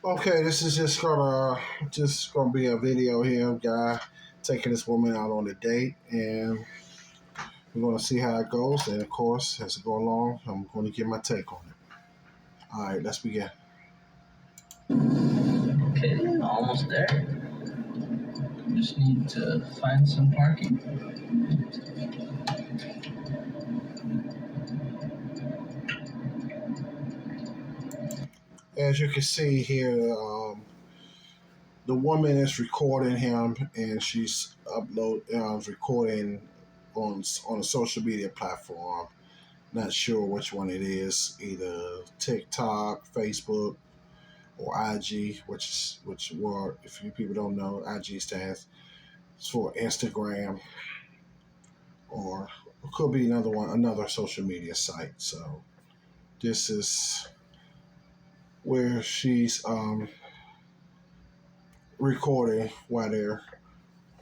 Okay, this is just gonna be a video here, of guy taking this woman out on a date, and we're gonna see how it goes. And of course, as it go along, I'm going to give my take on it. All right, let's begin. Okay, almost there. Just need to find some parking. As you can see here, the woman is recording him, and she's recording on a social media platform. Not sure which one it is, either TikTok, Facebook, or IG, which if you people don't know, IG stands for Instagram, or it could be another social media site. So this is where she's recording while they're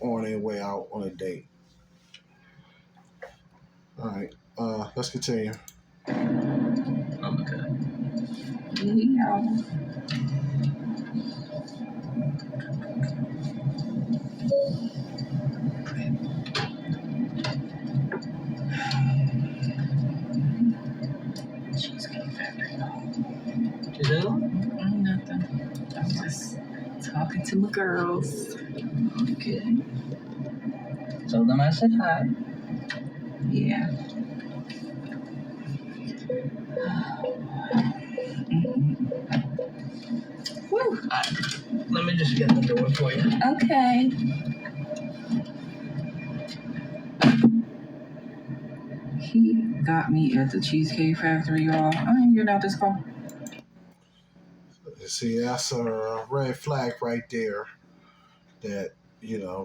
on their way out on a date. All right, let's continue. Okay. Yeah. Cheesecake Factory. You know? Nothing. I'm just talking to my girls. Okay. Tell them I said hi. Yeah. Whew. Let me just get the door for you. Okay. He got me at the Cheesecake Factory, y'all. I ain't getting out this car. You see, that's a red flag right there that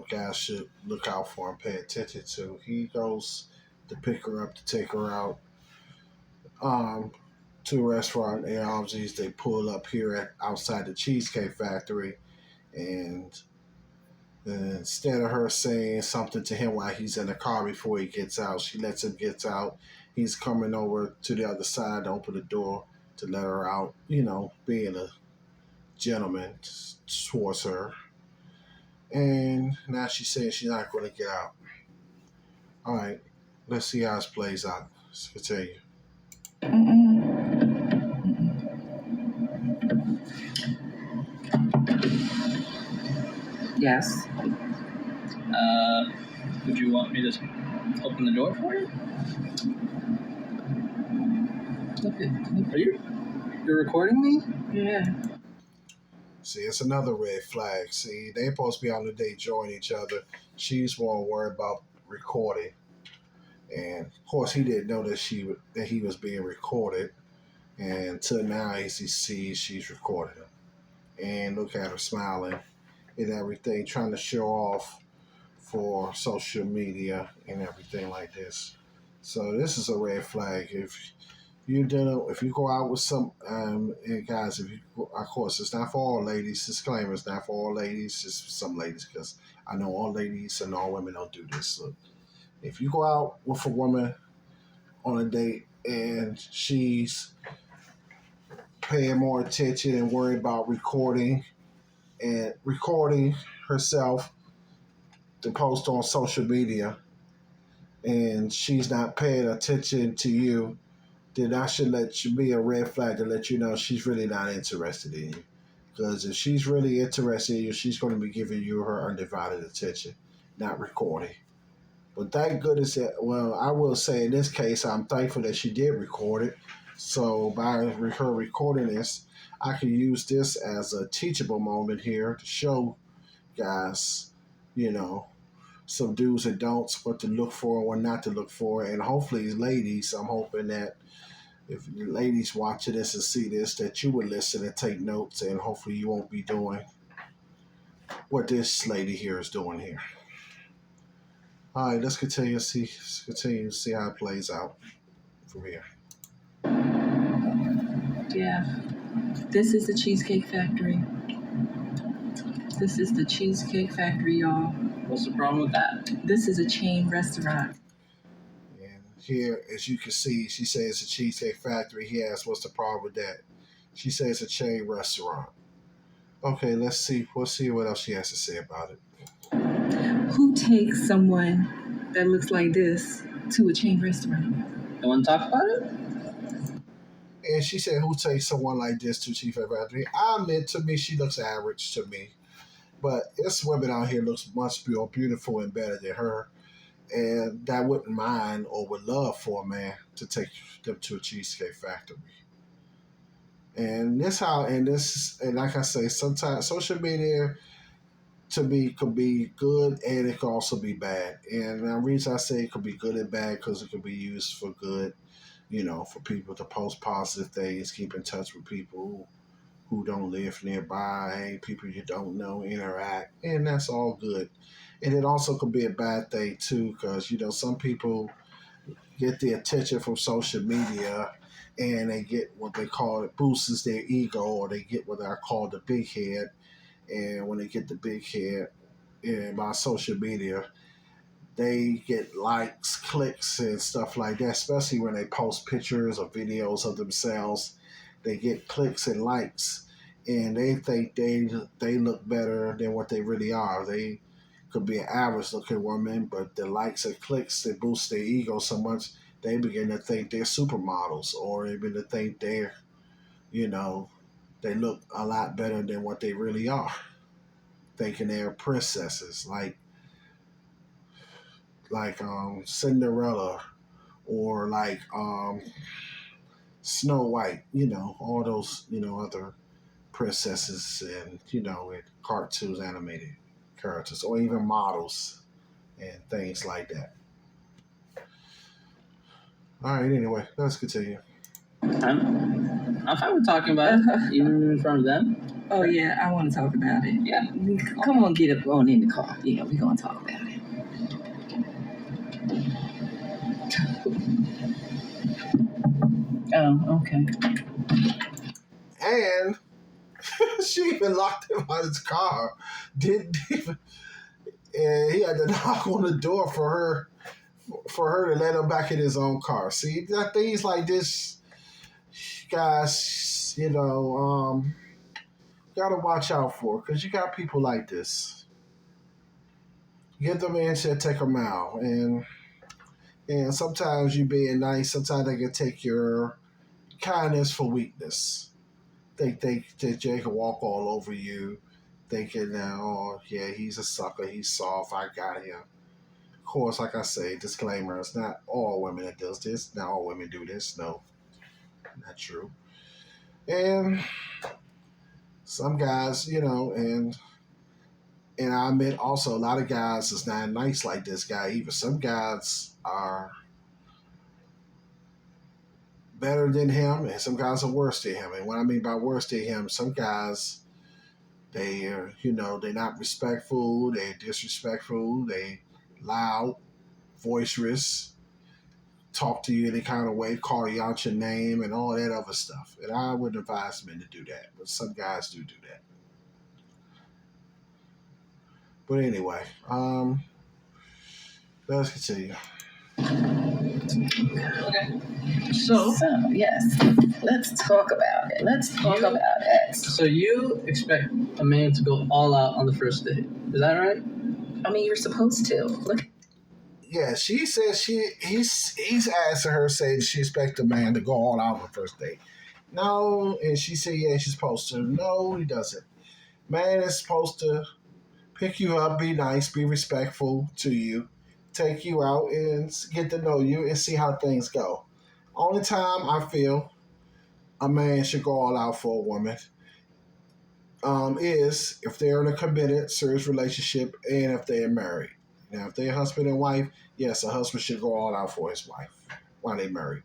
guys should look out for and pay attention to. He goes to pick her up to take her out um, to a restaurant, and obviously they pull up here outside the Cheesecake Factory, and instead of her saying something to him while he's in the car before he gets out, she lets him get out. He's coming over to the other side to open the door to let her out, being a gentleman towards her. And now she's saying she's not going to get out. All right, let's see how this plays out. Let's continue. Yes. Would you want me to open the door for you? Are you're recording me? Yeah. See, it's another red flag. See, they supposed to be on the date, join each other. She's more worried about recording, and of course, he didn't know that he was being recorded. And until now, he sees she's recording him, and look at her smiling and everything, trying to show off for social media and everything like this. So this is a red flag. If you go out with some and guys, if you of course it's not for all ladies. Disclaimer: it's not for all ladies. Just for some ladies, because I know all ladies and all women don't do this. So if you go out with a woman on a date and she's paying more attention and worried about recording herself to post on social media, and she's not paying attention to you, then that should let you be a red flag to let you know she's really not interested in you. Because if she's really interested in you, she's going to be giving you her undivided attention, not recording. But thank goodness that, well, I will say in this case, I'm thankful that she did record it. So by her recording this, I can use this as a teachable moment here to show guys, you know, some do's and don'ts, what to look for and what not to look for. And hopefully, ladies, I'm hoping that if ladies watching this and see this, that you would listen and take notes, and hopefully you won't be doing what this lady here is doing here. All right, let's continue. Continue to see how it plays out from here. Yeah. This is the Cheesecake Factory. This is the Cheesecake Factory, y'all. What's the problem with that? This is a chain restaurant. And here, as you can see, she says it's a Cheesecake Factory. He asks, what's the problem with that? She says it's a chain restaurant. Okay, let's see. We'll see what else she has to say about it. Who takes someone that looks like this to a chain restaurant? You want to talk about it? And she said, "Who takes someone like this to Chief Factory?" I admit, to me, she looks average to me. But it's women out here looks much more beautiful and better than her, and that wouldn't mind or would love for a man to take them to a Cheesecake Factory. And this how and this and like I say, sometimes social media to me could be good and it could also be bad. And the reason I say it could be good and bad because it could be used for good, for people to post positive things, keep in touch with people who don't live nearby, people you don't know, interact, and that's all good. And it also could be a bad thing too, because some people get the attention from social media, and they get what they call it boosts their ego, or they get what I call the big head. And when they get the big head, and by social media, they get likes, clicks, and stuff like that. Especially when they post pictures or videos of themselves, they get clicks and likes, and they think they look better than what they really are. They could be an average looking woman, but the likes and clicks they boost their ego so much they begin to think they're supermodels, or they begin to think you know, they look a lot better than what they really are, thinking they're princesses like Cinderella or like Snow White, all those, other princesses and, in cartoons, animated characters, or even models and things like that. All right, anyway, let's continue. I'm fine with talking about Uh-huh. it, even in front of them. Oh yeah, I want to talk about it. Yeah. Come on, get up on in the car. Yeah, we're gonna talk about it. Oh, okay. And she even locked him out of his car. Didn't even, and he had to knock on the door for her to let him back in his own car. See, that things like this, guys, gotta watch out for because you got people like this. Get them in, shit, take them out, and sometimes you being nice, sometimes they can take your kindness for weakness. Think they can walk all over you, thinking that, oh yeah, he's a sucker, he's soft, I got him. Of course, like I say, disclaimer: it's not all women that does this. Not all women do this. No, not true. And some guys, and I admit also a lot of guys is not nice like this guy either. Some guys are better than him, and some guys are worse than him. And what I mean by worse than him, some guys they are, they're not respectful, they're disrespectful, they loud, boisterous, talk to you any kind of way, call you out your name, and all that other stuff. And I wouldn't advise men to do that, but some guys do that. But anyway, let's continue. Okay. So, Yes, let's talk about it. Let's talk You- about it. so you expect a man to go all out on the first date? Is that right? I mean, you're supposed to. Look. Yeah, she says he's asking her, saying she expect a man to go all out on the first date. No, and she said yeah, she's supposed to. No, he doesn't. Man is supposed to pick you up, be nice, be respectful to you, take you out and get to know you and see how things go. Only time I feel a man should go all out for a woman is if they're in a committed, serious relationship and if they're married. Now, if they're husband and wife, yes, a husband should go all out for his wife while they're married.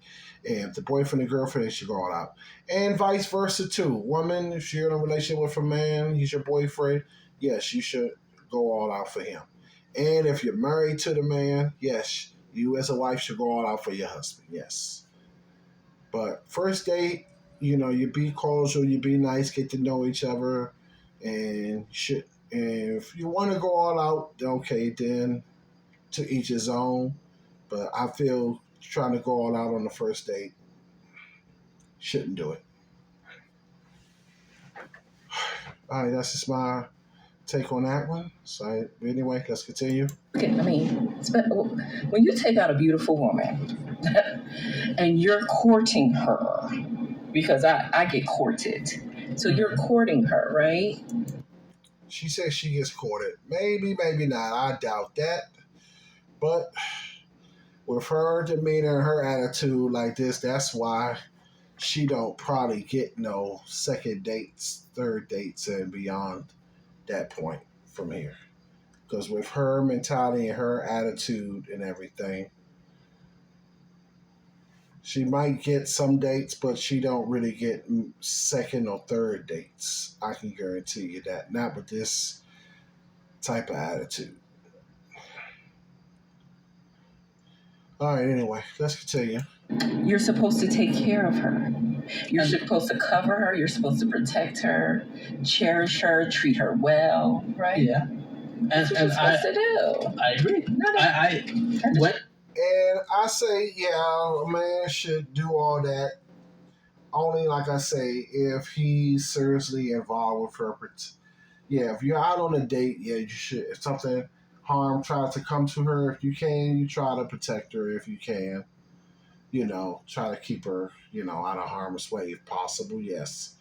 And if the boyfriend and girlfriend should go all out. And vice versa, too. Woman, if you're in a relationship with a man, he's your boyfriend, yes, you should go all out for him. And if you're married to the man, yes, you as a wife should go all out for your husband, yes. But first date, you be cordial, you be nice, get to know each other, and shit. And if you want to go all out, okay, then to each his own. But I feel trying to go all out on the first date shouldn't do it. All right, that's just my take on that one. So anyway, let's continue. Okay, I mean, when you take out a beautiful woman and you're courting her, because I get courted, so you're courting her, right? She says she gets courted. Maybe, maybe not. I doubt that. But with her demeanor and her attitude like this, that's why she don't probably get no second dates, third dates, and beyond that point from here. Because with her mentality and her attitude and everything, she might get some dates, but she don't really get second or third dates. I can guarantee you that. Not with this type of attitude. All right, anyway, let's continue. You're supposed to take care of her. You're supposed to cover her. You're supposed to protect her, cherish her, treat her well, right? Yeah. That's what you're supposed to do. I agree. What? And I say, yeah, a man should do all that. Only, like I say, if he's seriously involved with her. Yeah, if you're out on a date, yeah, you should. If something harm tries to come to her, if you can, you try to protect her if you can. Try to keep her, out of harm's way if possible. Yes,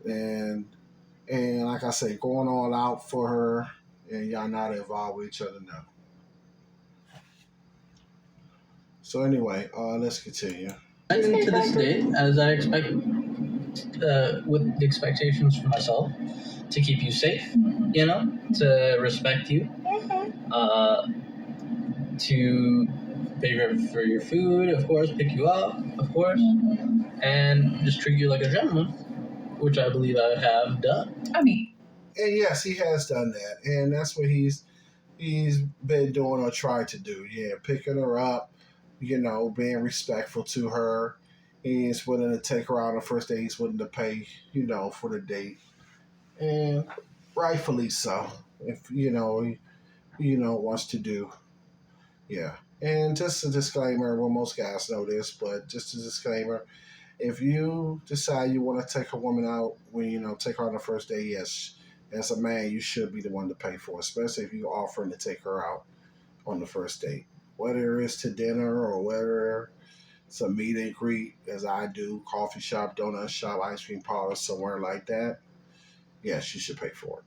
and like I say, going all out for her, and y'all not involved with each other now. So anyway, let's continue. Into this date, as I expect, with the expectations for myself, to keep you safe, to respect you, uh, to pay for your food, of course, pick you up, of course, and just treat you like a gentleman, which I believe I have done. I mean, And yes, he has done that, and that's what he's been doing or tried to do. Yeah, picking her up, being respectful to her. He's willing to take her out on the first date. He's willing to pay, for the date, and rightfully so. If wants to do, yeah. And just a disclaimer. Well, most guys know this, but just a disclaimer: if you decide you want to take a woman out when take her on the first day, yes, as a man, you should be the one to pay for it, especially if you're offering to take her out on the first date, whether it's to dinner or whether it's a meet and greet, as I do, coffee shop, donut shop, ice cream parlor, somewhere like that. Yes, you should pay for it.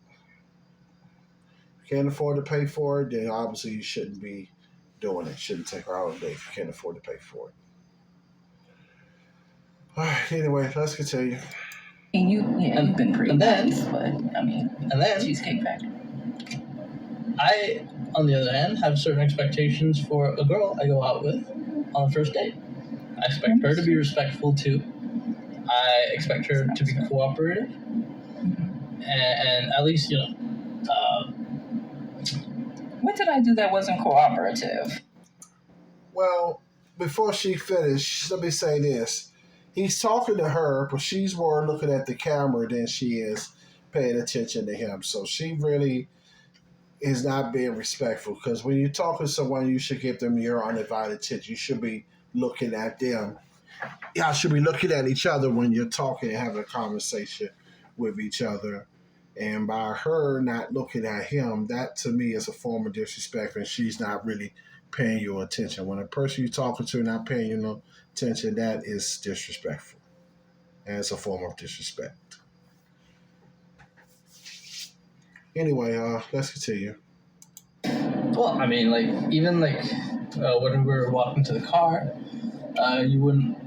If you can't afford to pay for it, then obviously you shouldn't be doing it. Shouldn't take her out on a date if you can't afford to pay for it. All right, anyway, let's continue. and you've been pretty nice, but I mean, And then Cheesecake Factory. I, on the other hand, have certain expectations for a girl I go out with on the first date. I expect her to be respectful too. I expect her to be cooperative, and at least What did I do that wasn't cooperative? Well, before she finished, let me say this. He's talking to her, but she's more looking at the camera than she is paying attention to him. So she really is not being respectful, because when you talk to someone, you should give them your undivided attention. You should be looking at them. Y'all should be looking at each other when you're talking and having a conversation with each other. And by her not looking at him, that to me is a form of disrespect, and she's not really paying you attention. When a person you're talking to not paying you no attention, that is disrespectful, and it's a form of disrespect. Anyway, let's continue. well, I mean, even when we were walking to the car, you wouldn't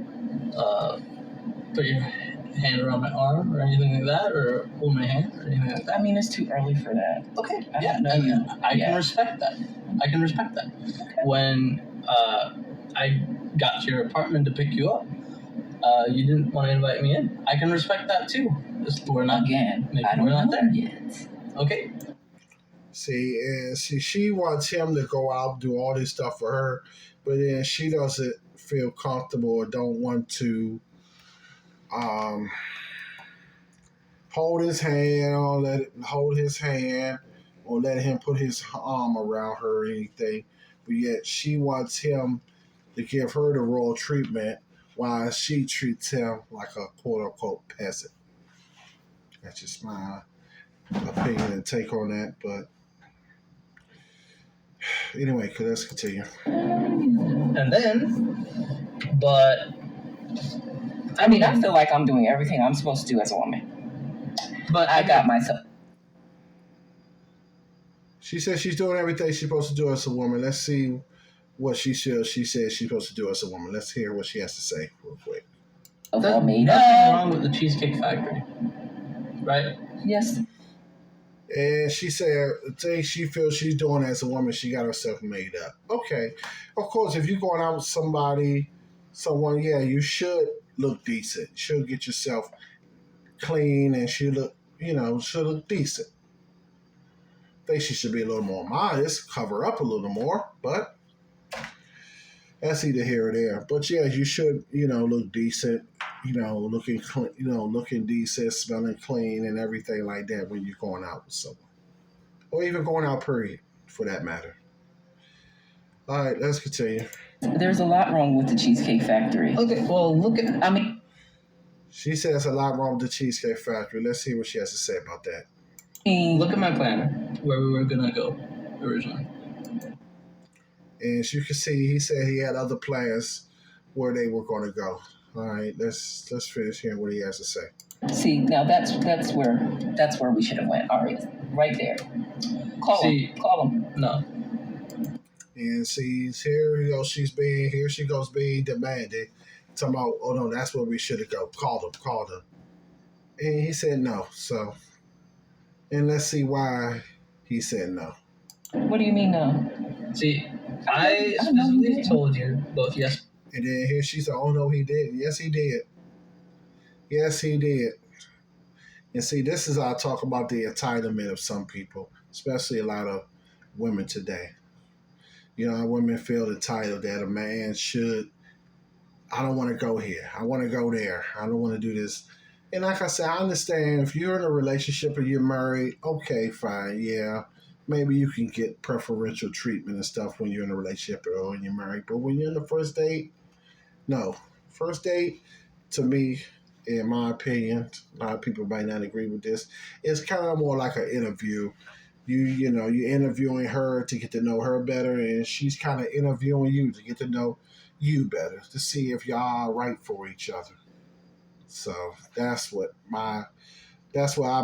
put your hand around my arm or anything like that, or hold my hand or anything like that. I mean, it's too early for that. Okay, I yeah, don't know you. I can respect that. I can respect that. Okay. When I got to your apartment to pick you up, you didn't want to invite me in. I can respect that too. We're not Again, maybe I don't we're not know there yet. Okay. See, she wants him to go out do all this stuff for her, but then she doesn't feel comfortable or don't want to um, hold his hand or let him put his arm around her or anything. But yet she wants him to give her the royal treatment while she treats him like a quote unquote peasant. That's just my opinion and take on that. But anyway, let's continue. And then, but I mean, I feel like I'm doing everything I'm supposed to do as a woman. but I got myself. She says she's doing everything she's supposed to do as a woman. Let's see what she says she's supposed to do as a woman. Let's hear what she has to say real quick. There's nothing wrong with the Cheesecake Factory, right? Yes. And she said the thing she feels she's doing as a woman, she got herself made up. Okay. Of course, if you're going out with someone, yeah, you should look decent. You should get yourself clean and should look decent. I think she should be a little more modest, cover up a little more, but that's either here or there. But yeah, you should, look decent, looking clean, looking decent, smelling clean, and everything like that when you're going out with someone, or even going out, period, for that matter. All right, let's continue. There's a lot wrong with the Cheesecake Factory. Okay, well, She says a lot wrong with the Cheesecake Factory. Let's see what she has to say about that. Look at my planner, where we were gonna go originally. And as you can see, he said he had other plans where they were going to go. All right, let's finish hearing what he has to say. See, now that's where we should have went. All right there. Call him. No. And she's here, here she goes being demanded. Talking about, oh no, that's where we should have go. Called him. And he said no. So, and let's see why he said no. What do you mean no? See, I specifically told you both yes. And then here she said, oh no, he didn't. Yes, he did. Yes, he did. And see, this is how I talk about the entitlement of some people, especially a lot of women today. Women feel entitled that a man should, I don't want to go here. I want to go there. I don't want to do this. And like I said, I understand if you're in a relationship or you're married, okay, fine, yeah. Maybe you can get preferential treatment and stuff when you're in a relationship or when you're married. But when you're in the first date, no. First date, to me, in my opinion, a lot of people might not agree with this, it's kind of more like an interview. You're interviewing her to get to know her better, and she's kind of interviewing you to get to know you better, to see if y'all are right for each other. So that's what I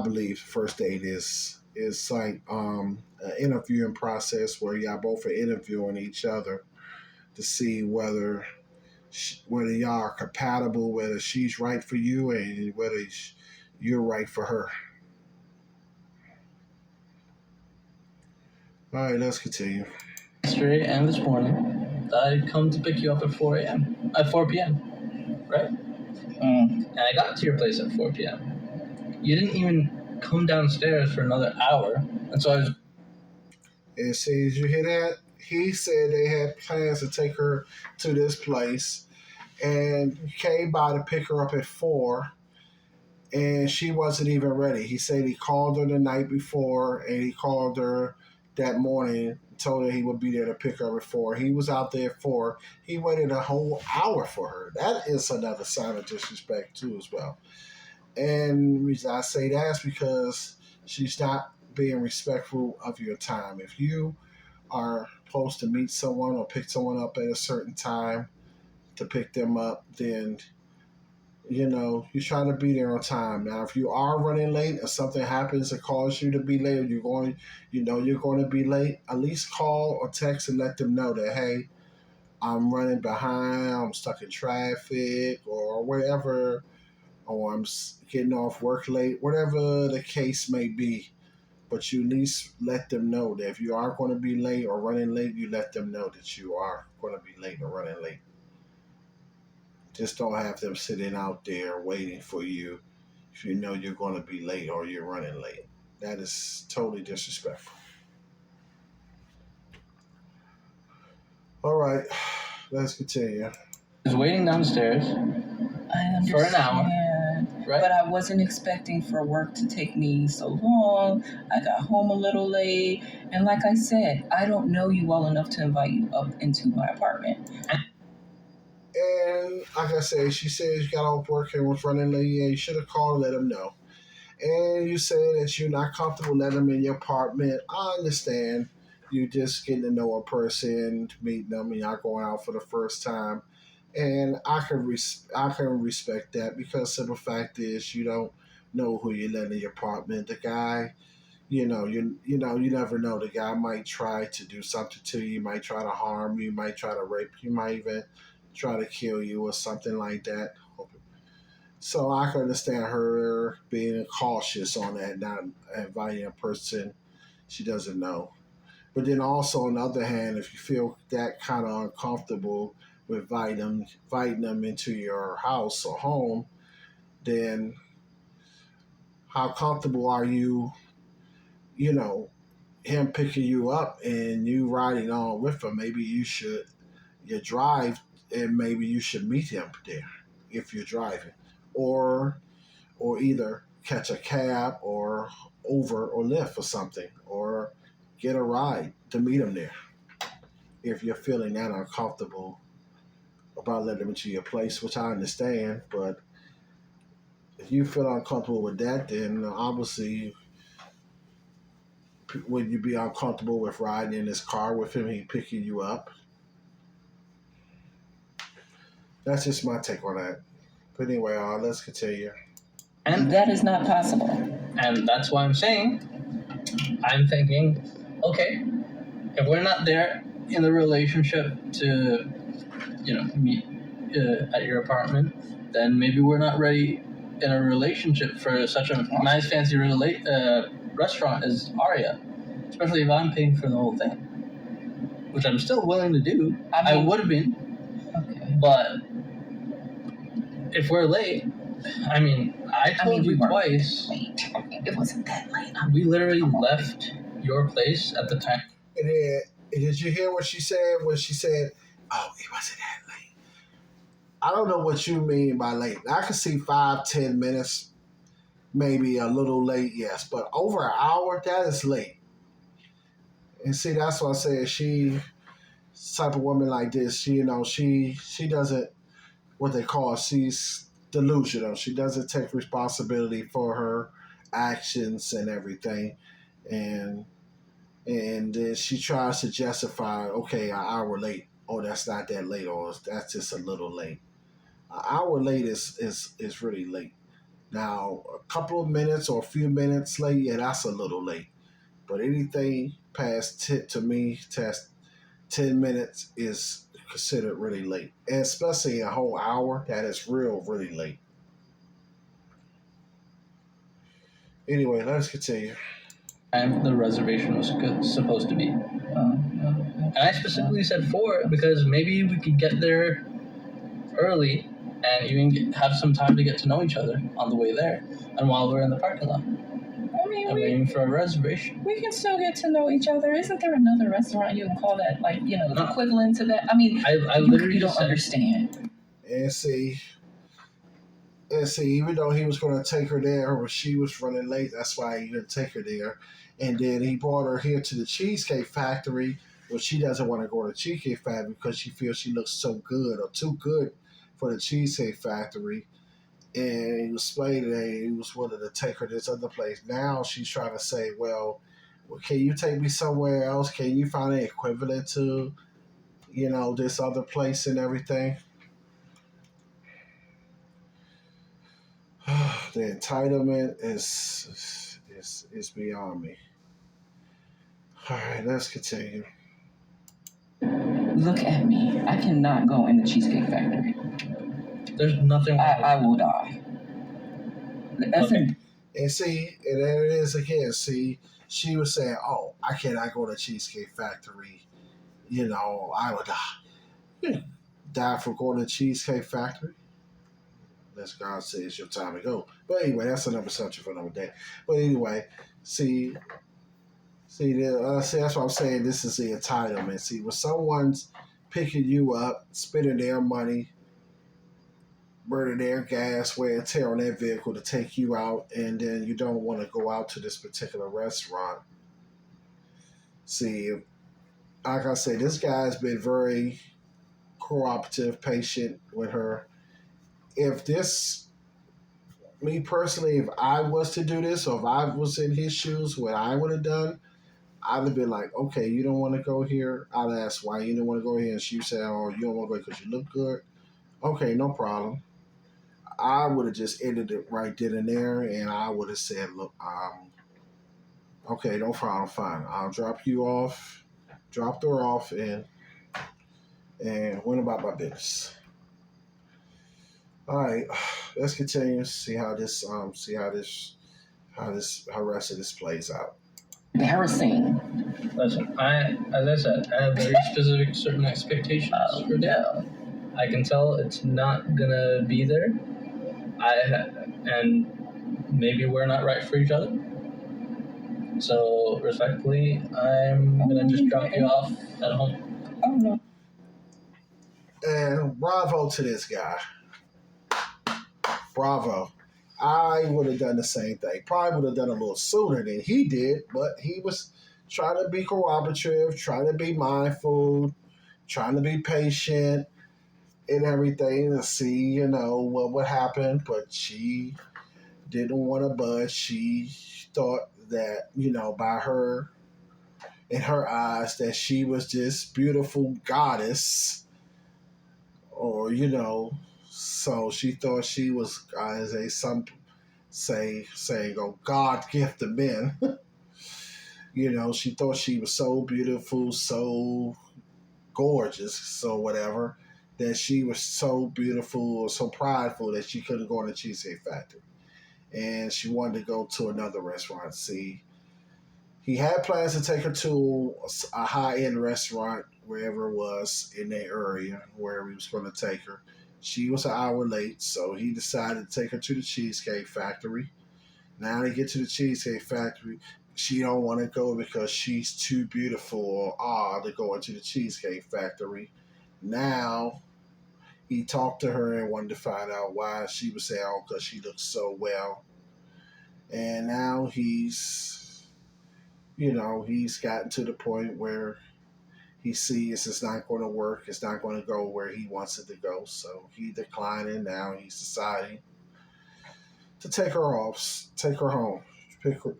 believe first date is. It's like an interviewing process where y'all both are interviewing each other to see whether y'all are compatible, whether she's right for you, and whether you're right for her. All right, let's continue. Yesterday and this morning, I'd come to pick you up at 4 a.m. At 4 p.m. Right? And I got to your place at 4 p.m. You didn't even come downstairs for another hour, and so I was. And see, did you hear that? He said they had plans to take her to this place, and he came by to pick her up at 4, and she wasn't even ready. He said he called her the night before, and he called her that morning, told her he would be there to pick her up at 4. He was out there at 4. He waited a whole hour for her. That is another sign of disrespect, too, as well. And the reason I say that is because she's not being respectful of your time. If you are supposed to meet someone or pick someone up at a certain time to pick them up, then you try to be there on time. Now, if you are running late or something happens that causes you to be late, or you're going to be late, at least call or text and let them know that, hey, I'm running behind, I'm stuck in traffic or whatever, or I'm getting off work late, whatever the case may be. But you at least let them know that if you are going to be late or running late, you let them know that you are going to be late or running late. Just don't have them sitting out there waiting for you if you know you're going to be late or you're running late. That is totally disrespectful. All right, let's continue. I was waiting downstairs for an hour. Right? But I wasn't expecting for work to take me so long. I got home a little late. And like I said, I don't know you well enough to invite you up into my apartment. And like I said, she said she got off work and was running late. Yeah, you should have called and let him know. And you say that you're not comfortable letting them in your apartment. I understand. You just getting to know a person, meeting them, and y'all going out for the first time. And I can respect that because simple fact is you don't know who you're letting in your apartment. The guy, you never know. The guy might try to do something to you. He might try to harm you. He might try to rape you. He might even try to kill you or something like that. So I can understand her being cautious on that, not inviting a person she doesn't know. But then also on the other hand, if you feel that kind of uncomfortable with inviting them into your house or home, then how comfortable are you, you know, him picking you up and you riding on with him? Maybe you drive and maybe you should meet him there if you're driving. Or either catch a cab or Uber or Lyft or something, or get a ride to meet him there if you're feeling that uncomfortable about letting them into your place, which I understand. But if you feel uncomfortable with that, then obviously, would you be uncomfortable with riding in his car with him? He picking you up. That's just my take on that. But anyway, let's continue. And That is not possible. and that's why I'm thinking, okay, if we're not there in the relationship to, meet at your apartment, then maybe we're not ready in a relationship for such a nice fancy restaurant as Aria, especially if I'm paying for the whole thing, which I'm still willing to do. I would have been, Okay. but if we're late, I told you we weren't twice. late. It wasn't that late. We literally left your place at the time. And then, did you hear what she said when she said, "Oh, it wasn't that late"? I don't know what you mean by late. I could see 5, 10 minutes, maybe a little late, yes, but over an hour, that is late. And see, that's what I said. She type of woman like this, she doesn't what they call she's delusional. She doesn't take responsibility for her actions and everything, and then she tries to justify, okay, an hour late. Oh, that's not that late, or that's just a little late. An hour late is really late. Now, a couple of minutes or a few minutes late, yeah, that's a little late. But anything past to me, past 10 minutes is considered really late, and especially a whole hour. That is really late. Anyway, let's continue. Time the reservation was supposed to be. And I specifically said 4 because maybe we could get there early and even have some time to get to know each other on the way there and while we're in the parking lot. I'm waiting for a reservation. We can still get to know each other. Isn't there another restaurant you can call that, equivalent to that? I literally you don't said, understand. And see, even though he was going to take her there, or she was running late, that's why he didn't take her there. And then he brought her here to the Cheesecake Factory, but she doesn't want to go to the Cheesecake Factory because she feels she looks so good or too good for the Cheesecake Factory. And he was explaining that he was willing to take her to this other place. Now she's trying to say, well, can you take me somewhere else? Can you find an equivalent to, this other place and everything? The entitlement is beyond me. All right, let's continue. Look at me. I cannot go in the Cheesecake Factory. there's nothing wrong with I will die. Okay. And see, and there it is again. See, she was saying, "Oh, I cannot go to Cheesecake Factory. I would die. Die for going to Cheesecake Factory." Unless God says it's your time to go. But anyway, that's another subject for another day. But anyway, see, that's what I'm saying. This is the entitlement. See, when someone's picking you up, spending their money, burning their gas, wear and tear on their vehicle to take you out, and then you don't want to go out to this particular restaurant. See, like I said, this guy's been very cooperative, patient with her. If this me personally, if I was to do this, or if I was in his shoes, what I would have done, I'd have been like, okay, you don't want to go here. I'd ask why you don't want to go here, and she said, oh, you don't want to go because you look good. Okay, no problem. I would have just ended it right then and there, and I would have said, look, okay, no problem, fine. I'll drop you off, dropped her off, and went about my business. All right, let's continue. See how the rest of this plays out. Embarrassing. Listen, as I said, I have very specific certain expectations for Dan. I can tell it's not gonna be there. And maybe we're not right for each other. So respectfully, I'm gonna just drop you off at home. Oh no. And bravo to this guy. Bravo. I would have done the same thing. Probably would have done a little sooner than he did, but he was trying to be cooperative, trying to be mindful, trying to be patient and everything to see, what would happen. But she didn't want to budge. She thought that, by her, in her eyes, that she was this beautiful goddess, or, so she thought she was, as some saying, oh, God gifted men. She thought she was so beautiful, so gorgeous, so whatever, that she was so beautiful or so prideful that she couldn't go in the Cheesecake Factory. And she wanted to go to another restaurant. See, he had plans to take her to a high-end restaurant, wherever it was in that area, where he was going to take her. She was an hour late, so he decided to take her to the Cheesecake Factory. Now they get to the Cheesecake Factory. She don't want to go because she's too beautiful or odd to go into the Cheesecake Factory. Now he talked to her and wanted to find out why. She was saying, oh, because she looks so well. And now he's gotten to the point where he sees it's not going to work. It's not going to go where he wants it to go. So he declined, and now he's deciding to take her home,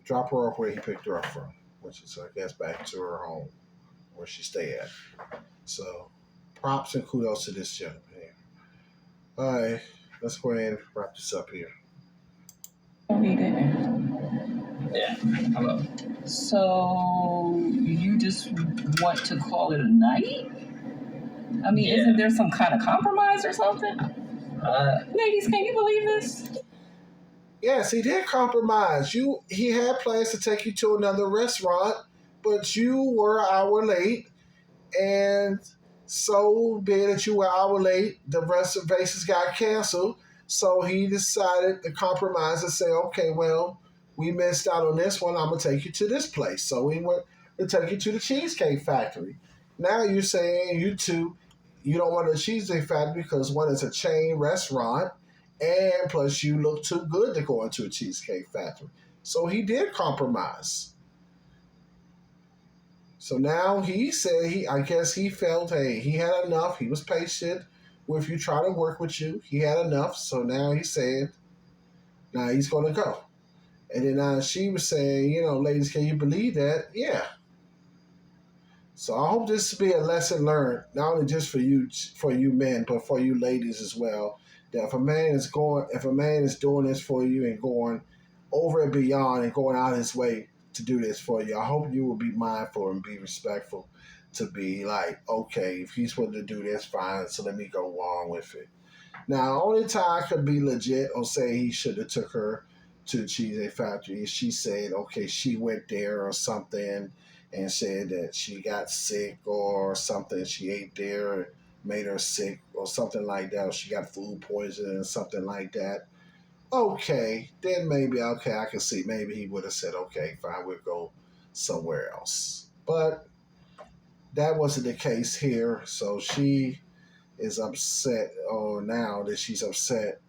drop her off where he picked her up from, which is, I guess, back to her home where she stayed at. So props and kudos to this gentleman here. All right, let's go ahead and wrap this up here. We didn't. Yeah, I'm up. So you just want to call it a night? I mean, Yeah. Isn't there some kind of compromise or something? Ladies, can you believe this? Yes, he did compromise. He had plans to take you to another restaurant, but you were an hour late, and so being that you were an hour late, the reservations got canceled. So he decided to compromise and say, okay, well, we missed out on this one. I'm going to take you to this place. So we went to take you to the Cheesecake Factory. Now you're saying you don't want a Cheesecake Factory because one is a chain restaurant, and plus you look too good to go into a Cheesecake Factory. So he did compromise. So now he said I guess he felt, hey, he had enough. He was patient with you, trying to work with you. He had enough. So now he said, now he's going to go. And then she was saying, ladies, can you believe that? Yeah. So I hope this will be a lesson learned, not only just for you men, but for you ladies as well. That if a man is doing this for you and going over and beyond and going out his way to do this for you, I hope you will be mindful and be respectful to be like, okay, if he's willing to do this, fine, so let me go along with it. Now, only time I could be legit or say he should have took her to the Cheesecake Factory is she said, okay, she went there or something and said that she got sick or something. She ate there and made her sick or something like that. Or she got food poisoning or something like that. Okay, then maybe, okay, I can see maybe he would have said, okay, fine, we'll go somewhere else. But that wasn't the case here. So she is upset, or now that she's upset,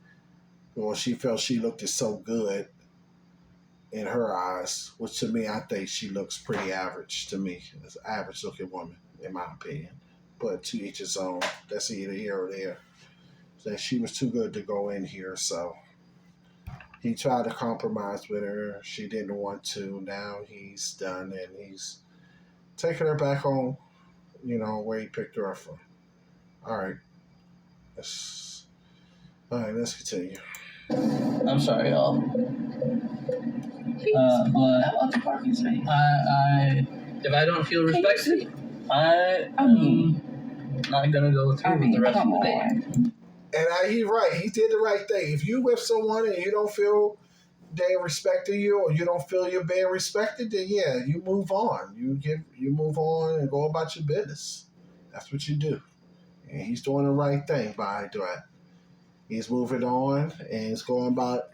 or she felt she looked so good in her eyes, which to me, I think she looks pretty average to me. As an average looking woman, in my opinion. But to each his own. That's either here or there. That she was too good to go in here, so he tried to compromise with her. She didn't want to. Now he's done, and he's taking her back home. Where he picked her up from. All right. Let's, all right. Let's continue. I'm sorry, y'all. But the parking space. If I don't feel respected, I'm not gonna go through with the rest of the day. And he's right. He did the right thing. If you with someone and you don't feel they respecting you, or you don't feel you're being respected, then yeah, you move on. You move on and go about your business. That's what you do. And he's doing the right thing by doing it. He's moving on and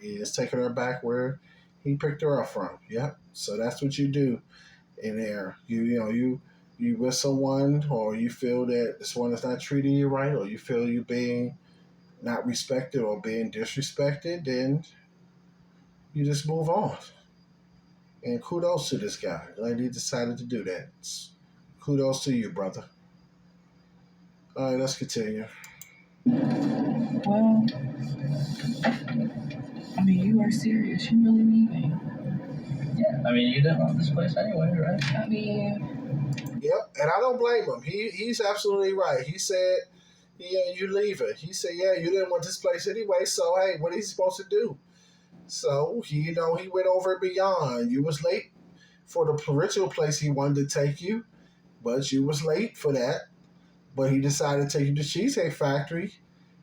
he's taking her back where he picked her up from. Yep. So that's what you do in there. You with someone, or you feel that this one is not treating you right, or you feel you being not respected or being disrespected, then you just move on. And kudos to this guy. Glad he decided to do that. Kudos to you, brother. All right, let's continue. Well, I mean, you are serious. You really leaving? Yeah, I mean, you didn't want this place anyway, right? I mean, Yep, and I don't blame him. He's absolutely right. He said, "Yeah, you leaving." He said, "Yeah, you didn't want this place anyway. So hey, what is he supposed to do?" So he went over and beyond. You was late for the original place he wanted to take you, but you was late for that. But he decided to take you to Cheesecake Factory,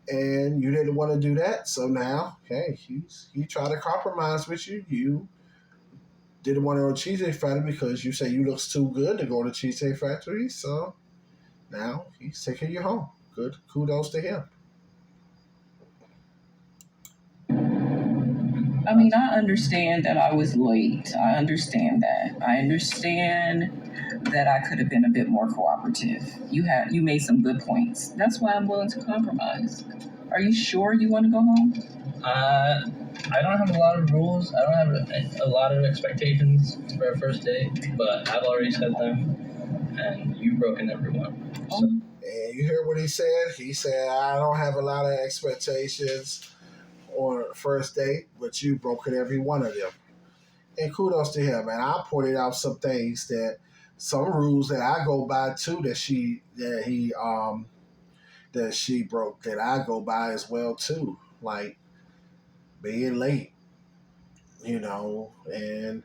and you didn't want to do that. So now, hey, he tried to compromise with you. You didn't want to go to Cheesecake Factory because you say you looks too good to go to Cheesecake Factory. So now he's taking you home. Good. Kudos to him. I mean, I understand that I was late. I understand that. I understand that I could have been a bit more cooperative. You made some good points. That's why I'm willing to compromise. Are you sure you want to go home? I don't have a lot of rules. I don't have a lot of expectations for a first date, but I've already set them, and you've broken every one. So. And you hear what he said? He said, "I don't have a lot of expectations on a first date, but you've broken every one of them." And kudos to him. And I pointed out some things some rules that I go by too that she broke, that I go by as well too, like being late, and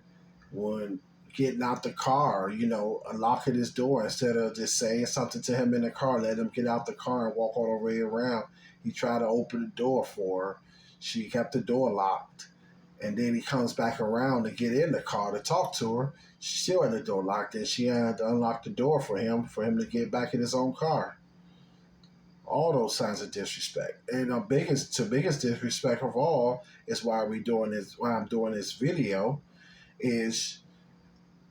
when getting out the car, unlocking his door instead of just saying something to him in the car, let him get out the car and walk all the way around. He tried to open the door for her. She kept the door locked. And then he comes back around to get in the car to talk to her. She still had the door locked, and she had to unlock the door for him to get back in his own car. All those signs of disrespect. And the biggest disrespect of all is why I'm doing this video, is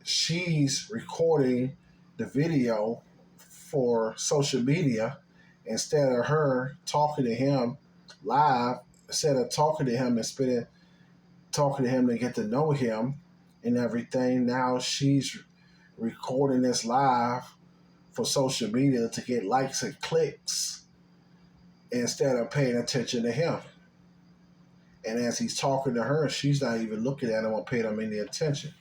she's recording the video for social media instead of her talking to him live, instead of talking to him and talking to him to get to know him and everything. Now she's recording this live for social media to get likes and clicks instead of paying attention to him. And as he's talking to her, she's not even looking at him or paying him any attention.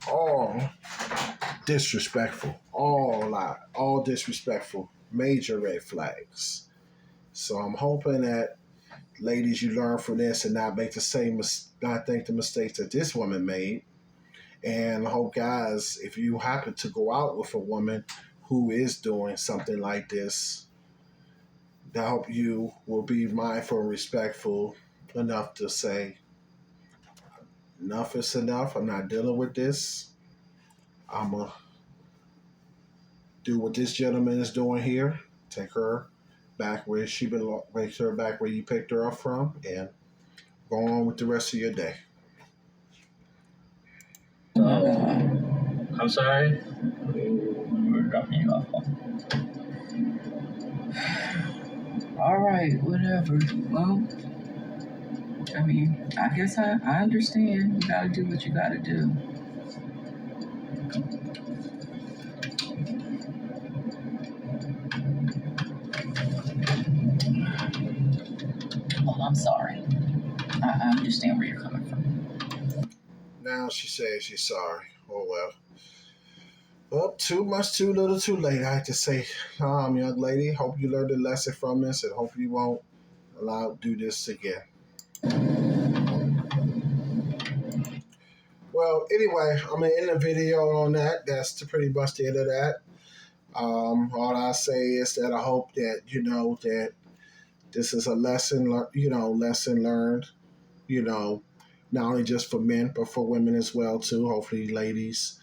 All disrespectful. All disrespectful. Major red flags. So I'm hoping that ladies, you learn from this and not make not think the mistakes that this woman made. And I hope, guys, if you happen to go out with a woman who is doing something like this, I hope you will be mindful and respectful enough to say, enough is enough. I'm not dealing with this. I'm going to do what this gentleman is doing here. Take her back where she belongs, take her back where you picked her up from, and go on with the rest of your day. I'm sorry. We're dropping you off. All right, whatever. Well, I mean, I guess I understand. You gotta do what you gotta do. Oh, I'm sorry. I understand where you're coming from. Now she says she's sorry. Oh well. Well, too much, too little, too late. I have to say, young lady, hope you learned a lesson from this, and hope you won't allow do this again. Well, anyway, I'm gonna end the video on that. That's pretty much the end of that. All I say is that I hope that you know that this is a lesson, lesson learned. You know, not only just for men but for women as well too. Hopefully, ladies,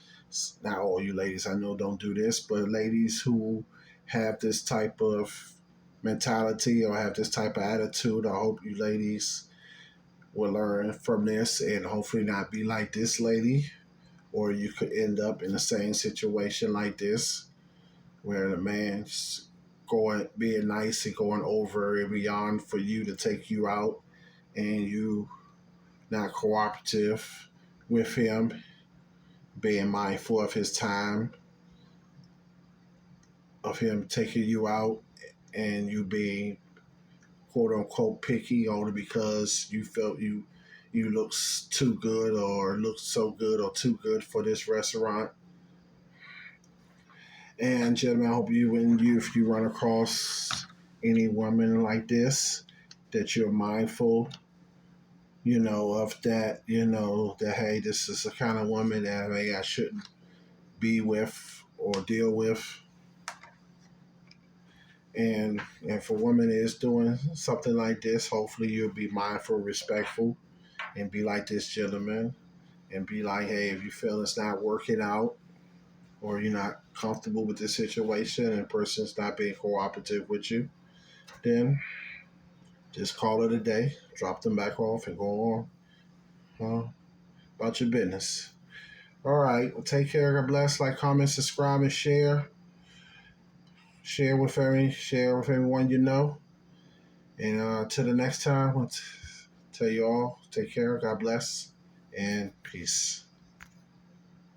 not all you ladies I know don't do this, but ladies who have this type of mentality or have this type of attitude, I hope you ladies will learn from this and hopefully not be like this lady, or you could end up in the same situation like this, where the man's going being nice and going over and beyond for you to take you out, and you not cooperative with him, being mindful of his time, of him taking you out, and you being quote unquote picky only because you felt you look too good or look so good or too good for this restaurant. And gentlemen, I hope if you run across any woman like this, that you're mindful, of that, that hey, this is the kind of woman that hey, I shouldn't be with or deal with. And for women is doing something like this, hopefully you'll be mindful, respectful, and be like this gentleman, and be like, hey, if you feel it's not working out, or you're not comfortable with the situation and the person's not being cooperative with you, then just call it a day, drop them back off, and go on about your business. All right. Well, take care. God bless. Like, comment, subscribe, and share. Share with everyone you know. And till the next time, I'll tell you all, take care. God bless, and peace.